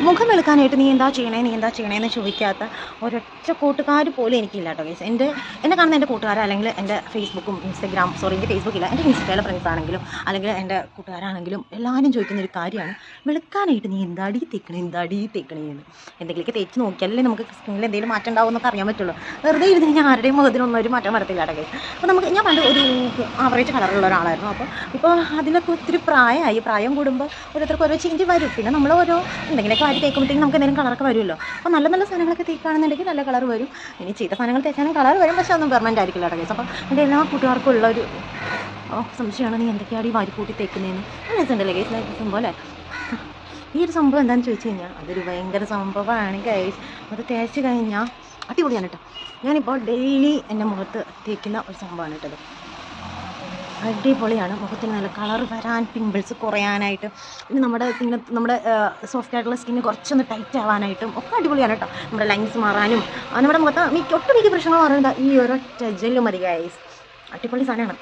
മുഖം വെളുക്കാനായിട്ട് നീ എന്താ ചെയ്യണേന്ന് ചോദിക്കാത്ത ഒരൊറ്റ കൂട്ടുകാർ പോലും എനിക്കില്ല കേട്ടോ ഗൈസ്. എന്നെ കാണുന്ന എൻ്റെ കൂട്ടുകാർ അല്ലെങ്കിൽ എൻ്റെ ഫേസ്ബുക്കും എൻ്റെ ഫേസ്ബുക്കില്ല, എൻ്റെ ഇൻസ്റ്റയിലെ ഫ്രണ്ട്സ് ആണെങ്കിലും അല്ലെങ്കിൽ എൻ്റെ കൂട്ടുകാരാണെങ്കിലും എല്ലാവരും ചോദിക്കുന്ന ഒരു കാര്യമാണ്, വെളുക്കാനായിട്ട് നീ എന്താടി തേക്കണേന്ന്. എന്തെങ്കിലുമൊക്കെ തേച്ച് നോക്കിയാലേ നമുക്ക് സ്കിന്നിൽ എന്തെങ്കിലും മാറ്റം ഉണ്ടാവും എന്നൊക്കെ അറിയാൻ പറ്റുള്ളൂ. വെറുതെ ഇരുന്ന് കഴിഞ്ഞാൽ ആരുടെയും മുഖത്തിനൊന്നും ഒരു മാറ്റം വരത്തില്ല കേട്ടോ ഗൈസ്. അപ്പോൾ ഞാൻ പണ്ട് ഒരു ആവറേജ് കളറുള്ള ഒരാളായിരുന്നു. ഇപ്പോൾ അതിലൊക്കെ ഒത്തിരി പ്രായം കൂടുമ്പോൾ ഓരോരുത്തർക്ക് ഓരോ ചേഞ്ച് വരും. പിന്നെ നമ്മൾ ഓരോ എന്തെങ്കിലുമൊക്കെ വാരി തേക്കുമ്പോഴത്തേക്കും നമുക്ക് എന്തെങ്കിലും കളറൊക്കെ വരുമല്ലോ. അപ്പോൾ നല്ല സാധനങ്ങളൊക്കെ തേക്കുകയാണെന്നുണ്ടെങ്കിൽ നല്ല കളർ വരും. ഇനി ചീത്ത സാധനങ്ങൾ തേച്ചാലും കളർ വരും, പക്ഷേ ഒന്നും പെർമനൻ്റ് ആയിരിക്കില്ല കേട്ടോ ഗൈസ്. അപ്പോൾ എൻ്റെ എല്ലാ കൂട്ടുകാർക്കും ഉള്ളൊരു സംശയമാണ്, നീ എന്തൊക്കെയാണ് ഈ വാരി കൂട്ടി തേക്കുന്നതെന്ന്. രസമുണ്ടല്ലേ ഗൈസ്, സംഭവം അല്ലേ? ഈ ഒരു സംഭവം എന്താണെന്ന് ചോദിച്ചു കഴിഞ്ഞാൽ അതൊരു ഭയങ്കര സംഭവമാണ് ഗൈസ്. അത് തേച്ച് കഴിഞ്ഞാൽ അടിപൊളിയാണ് കേട്ടോ. ഞാനിപ്പോൾ ഡെയിലി എൻ്റെ മുഖത്ത് തേക്കുന്ന ഒരു സംഭവമാണ് കേട്ടത്. അടിപൊളിയാണ്. മുഖത്തിന് നല്ല കളർ വരാൻ, പിമ്പിൾസ് കുറയാനായിട്ട്, പിന്നെ നമ്മുടെ സോഫ്റ്റ് ആയിട്ടുള്ള സ്കിന്ന് കുറച്ചൊന്ന് ടൈറ്റ് ആവാനായിട്ടും ഒക്കെ അടിപൊളിയാണ് കേട്ടോ. നമ്മുടെ ലൈൻസ് മാറാനും നമ്മുടെ മുഖത്ത് ഒട്ടുമിക്ക പ്രശ്നങ്ങൾ മാറുന്നത് ഈ ഒരൊറ്റ ജെല്ല് മതി ഗൈസ്. അടിപൊളി സാധനമാണ്.